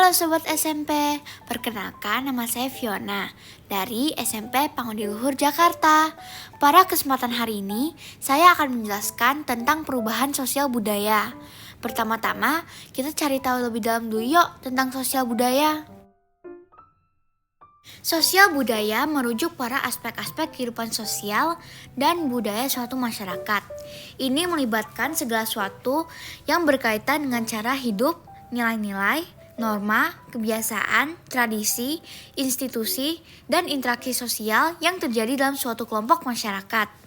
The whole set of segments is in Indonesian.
Halo Sobat SMP, perkenalkan nama saya Fiona dari SMP Pangudi Luhur, Jakarta. Pada kesempatan hari ini, saya akan menjelaskan tentang perubahan sosial budaya. Pertama-tama, kita cari tahu lebih dalam dulu yuk tentang sosial budaya. Sosial budaya merujuk pada aspek-aspek kehidupan sosial dan budaya suatu masyarakat. Ini melibatkan segala sesuatu yang berkaitan dengan cara hidup, nilai-nilai, norma, kebiasaan, tradisi, institusi, dan interaksi sosial yang terjadi dalam suatu kelompok masyarakat.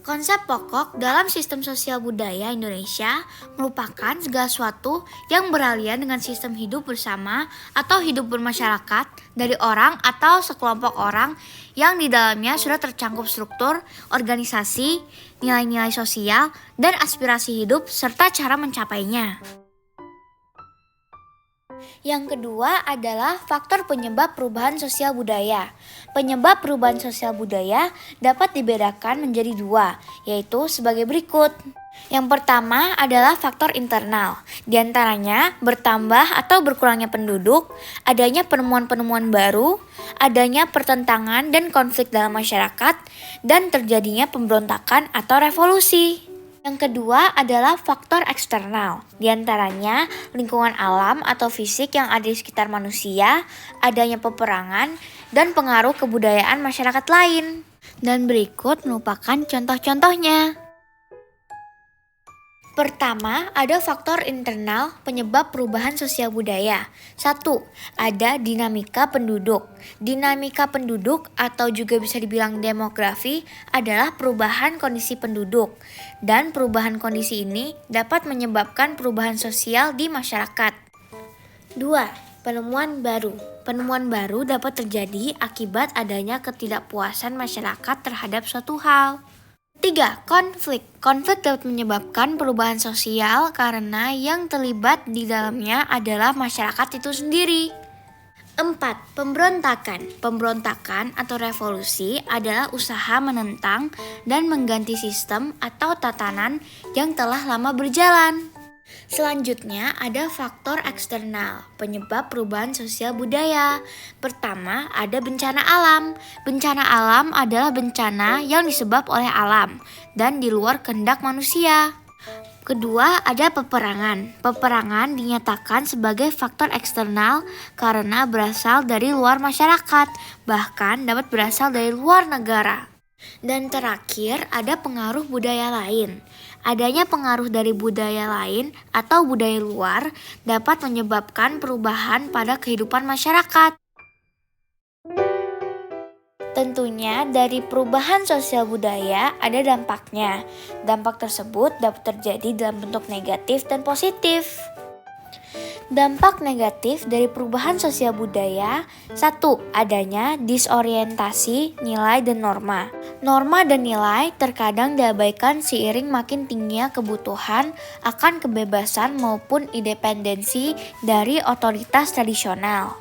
Konsep pokok dalam sistem sosial budaya Indonesia merupakan segala sesuatu yang beralian dengan sistem hidup bersama atau hidup bermasyarakat dari orang atau sekelompok orang yang di dalamnya sudah tercangkup struktur, organisasi, nilai-nilai sosial, dan aspirasi hidup serta cara mencapainya. Yang kedua adalah faktor penyebab perubahan sosial budaya. Penyebab perubahan sosial budaya dapat dibedakan menjadi dua, yaitu sebagai berikut. Yang pertama adalah faktor internal, di antaranya bertambah atau berkurangnya penduduk, adanya penemuan-penemuan baru, adanya pertentangan dan konflik dalam masyarakat, dan terjadinya pemberontakan atau revolusi. Yang kedua adalah faktor eksternal, di antaranya lingkungan alam atau fisik yang ada di sekitar manusia, adanya peperangan, dan pengaruh kebudayaan masyarakat lain. Dan berikut merupakan contoh-contohnya. Pertama, ada faktor internal penyebab perubahan sosial budaya. 1. Ada dinamika penduduk. Dinamika penduduk atau juga bisa dibilang demografi adalah perubahan kondisi penduduk. Dan perubahan kondisi ini dapat menyebabkan perubahan sosial di masyarakat. 2. Penemuan baru. Penemuan baru dapat terjadi akibat adanya ketidakpuasan masyarakat terhadap suatu hal. 3. Konflik. Konflik dapat menyebabkan perubahan sosial karena yang terlibat di dalamnya adalah masyarakat itu sendiri. 4. Pemberontakan. Pemberontakan atau revolusi adalah usaha menentang dan mengganti sistem atau tatanan yang telah lama berjalan. Selanjutnya ada faktor eksternal, penyebab perubahan sosial budaya. Pertama, ada bencana alam. Bencana alam adalah bencana yang disebab oleh alam dan di luar kehendak manusia. Kedua, ada peperangan. Peperangan dinyatakan sebagai faktor eksternal karena berasal dari luar masyarakat, bahkan dapat berasal dari luar negara. Dan terakhir, ada pengaruh budaya lain. Adanya pengaruh dari budaya lain atau budaya luar dapat menyebabkan perubahan pada kehidupan masyarakat. Tentunya dari perubahan sosial budaya ada dampaknya. Dampak tersebut dapat terjadi dalam bentuk negatif dan positif. Dampak negatif dari perubahan sosial budaya. 1. Adanya disorientasi nilai dan norma. Norma dan nilai terkadang diabaikan seiring makin tingginya kebutuhan akan kebebasan maupun independensi dari otoritas tradisional.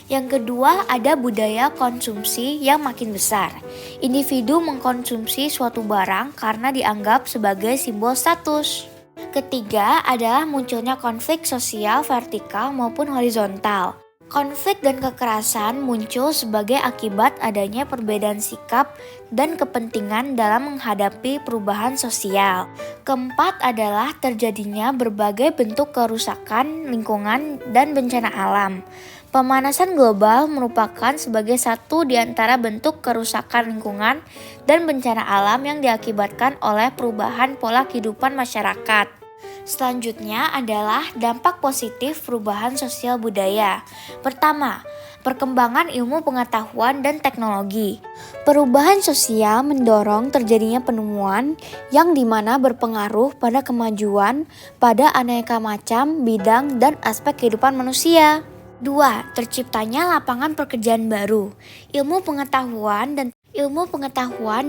Yang kedua, ada budaya konsumsi yang makin besar. Individu mengkonsumsi suatu barang karena dianggap sebagai simbol status. Ketiga adalah munculnya konflik sosial vertikal maupun horizontal. Konflik dan kekerasan muncul sebagai akibat adanya perbedaan sikap dan kepentingan dalam menghadapi perubahan sosial. Keempat adalah terjadinya berbagai bentuk kerusakan lingkungan dan bencana alam. Pemanasan global merupakan sebagai satu di antara bentuk kerusakan lingkungan dan bencana alam yang diakibatkan oleh perubahan pola kehidupan masyarakat. Selanjutnya adalah dampak positif perubahan sosial budaya. Pertama, perkembangan ilmu pengetahuan dan teknologi. Perubahan sosial mendorong terjadinya penemuan yang dimana berpengaruh pada kemajuan pada aneka macam bidang dan aspek kehidupan manusia. 2. Terciptanya lapangan pekerjaan baru. Ilmu pengetahuan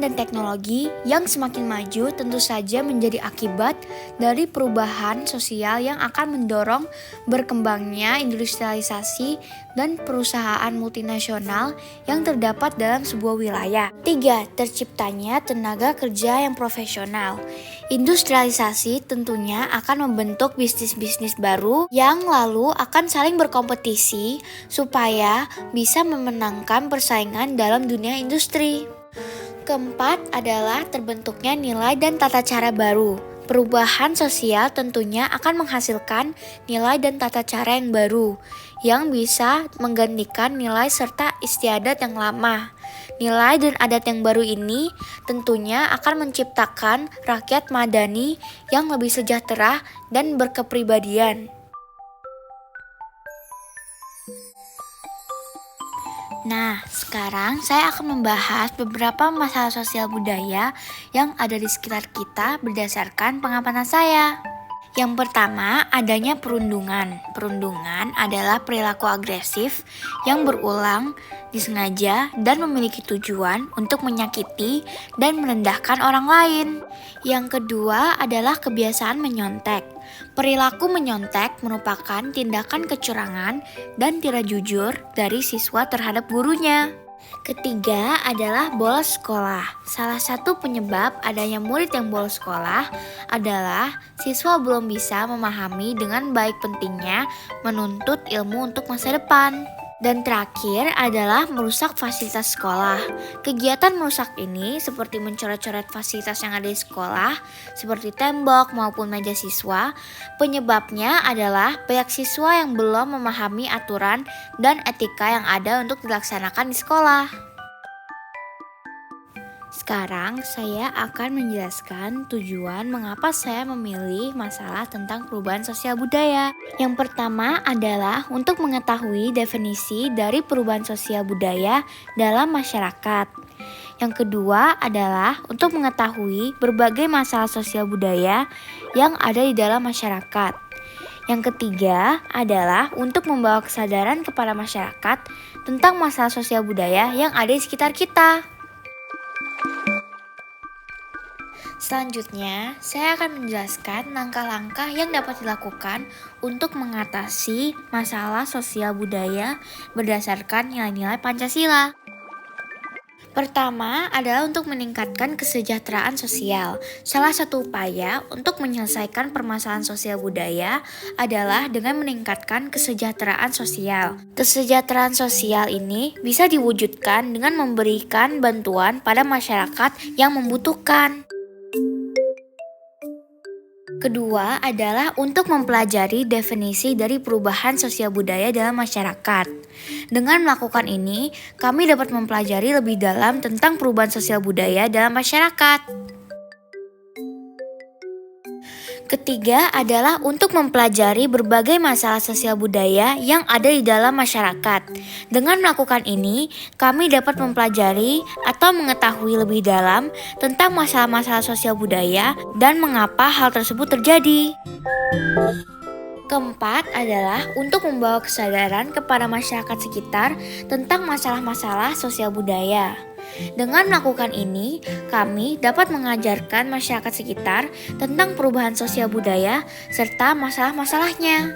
dan teknologi yang semakin maju tentu saja menjadi akibat dari perubahan sosial yang akan mendorong berkembangnya industrialisasi dan perusahaan multinasional yang terdapat dalam sebuah wilayah. 3. Terciptanya tenaga kerja yang profesional. Industrialisasi tentunya akan membentuk bisnis-bisnis baru yang lalu akan saling berkompetisi supaya bisa memenangkan persaingan dalam dunia industri. Keempat adalah terbentuknya nilai dan tata cara baru. Perubahan sosial tentunya akan menghasilkan nilai dan tata cara yang baru yang bisa menggantikan nilai serta istiadat yang lama. Nilai dan adat yang baru ini tentunya akan menciptakan rakyat madani yang lebih sejahtera dan berkepribadian. Nah, sekarang saya akan membahas beberapa masalah sosial budaya yang ada di sekitar kita berdasarkan pengamatan saya. Yang pertama, adanya perundungan. Perundungan adalah perilaku agresif yang berulang, disengaja, dan memiliki tujuan untuk menyakiti dan merendahkan orang lain. Yang kedua adalah kebiasaan menyontek. Perilaku menyontek merupakan tindakan kecurangan dan tidak jujur dari siswa terhadap gurunya. Ketiga adalah bolos sekolah. Salah satu penyebab adanya murid yang bolos sekolah adalah siswa belum bisa memahami dengan baik pentingnya menuntut ilmu untuk masa depan. Dan terakhir adalah merusak fasilitas sekolah. Kegiatan merusak ini seperti mencoret-coret fasilitas yang ada di sekolah, seperti tembok maupun meja siswa. Penyebabnya adalah banyak siswa yang belum memahami aturan dan etika yang ada untuk dilaksanakan di sekolah. Sekarang saya akan menjelaskan tujuan mengapa saya memilih masalah tentang perubahan sosial budaya. Yang pertama adalah untuk mengetahui definisi dari perubahan sosial budaya dalam masyarakat. Yang kedua adalah untuk mengetahui berbagai masalah sosial budaya yang ada di dalam masyarakat. Yang ketiga adalah untuk membawa kesadaran kepada masyarakat tentang masalah sosial budaya yang ada di sekitar kita. Selanjutnya, saya akan menjelaskan langkah-langkah yang dapat dilakukan untuk mengatasi masalah sosial budaya berdasarkan nilai-nilai Pancasila. Pertama adalah untuk meningkatkan kesejahteraan sosial. Salah satu upaya untuk menyelesaikan permasalahan sosial budaya adalah dengan meningkatkan kesejahteraan sosial. Kesejahteraan sosial ini bisa diwujudkan dengan memberikan bantuan pada masyarakat yang membutuhkan. Kedua adalah untuk mempelajari definisi dari perubahan sosial budaya dalam masyarakat. Dengan melakukan ini, kami dapat mempelajari lebih dalam tentang perubahan sosial budaya dalam masyarakat. Ketiga adalah untuk mempelajari berbagai masalah sosial budaya yang ada di dalam masyarakat. Dengan melakukan ini, kami dapat mempelajari atau mengetahui lebih dalam tentang masalah-masalah sosial budaya dan mengapa hal tersebut terjadi. Keempat adalah untuk membawa kesadaran kepada masyarakat sekitar tentang masalah-masalah sosial budaya. Dengan melakukan ini, kami dapat mengajarkan masyarakat sekitar tentang perubahan sosial budaya serta masalah-masalahnya.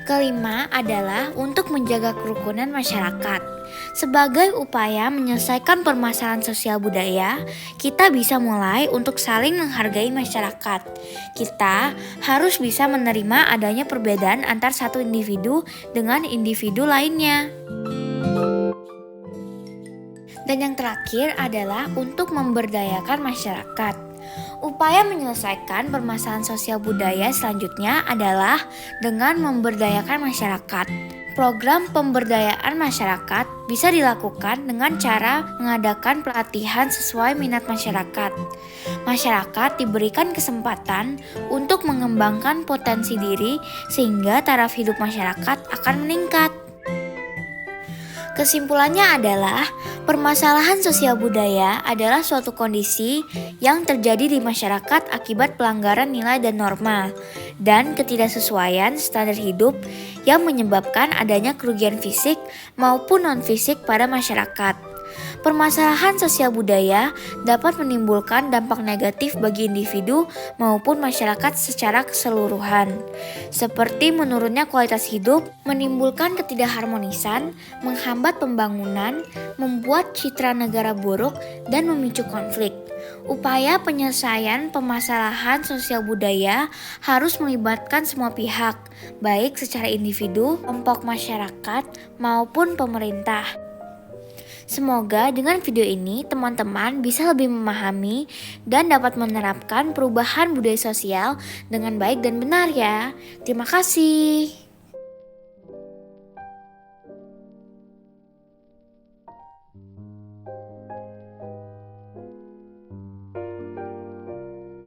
Kelima adalah untuk menjaga kerukunan masyarakat. Sebagai upaya menyelesaikan permasalahan sosial budaya, kita bisa mulai untuk saling menghargai masyarakat. Kita harus bisa menerima adanya perbedaan antar satu individu dengan individu lainnya. Dan yang terakhir adalah untuk memberdayakan masyarakat. Upaya menyelesaikan permasalahan sosial budaya selanjutnya adalah dengan memberdayakan masyarakat. Program pemberdayaan masyarakat bisa dilakukan dengan cara mengadakan pelatihan sesuai minat masyarakat. Masyarakat diberikan kesempatan untuk mengembangkan potensi diri sehingga taraf hidup masyarakat akan meningkat. Kesimpulannya adalah, permasalahan sosial budaya adalah suatu kondisi yang terjadi di masyarakat akibat pelanggaran nilai dan norma, dan ketidaksesuaian standar hidup yang menyebabkan adanya kerugian fisik maupun non-fisik pada masyarakat. Permasalahan sosial budaya dapat menimbulkan dampak negatif bagi individu maupun masyarakat secara keseluruhan, seperti menurunnya kualitas hidup, menimbulkan ketidakharmonisan, menghambat pembangunan, membuat citra negara buruk, dan memicu konflik. Upaya penyelesaian permasalahan sosial budaya harus melibatkan semua pihak, baik secara individu, kelompok masyarakat, maupun pemerintah. Semoga dengan video ini teman-teman bisa lebih memahami dan dapat menerapkan perubahan budaya sosial dengan baik dan benar ya. Terima kasih.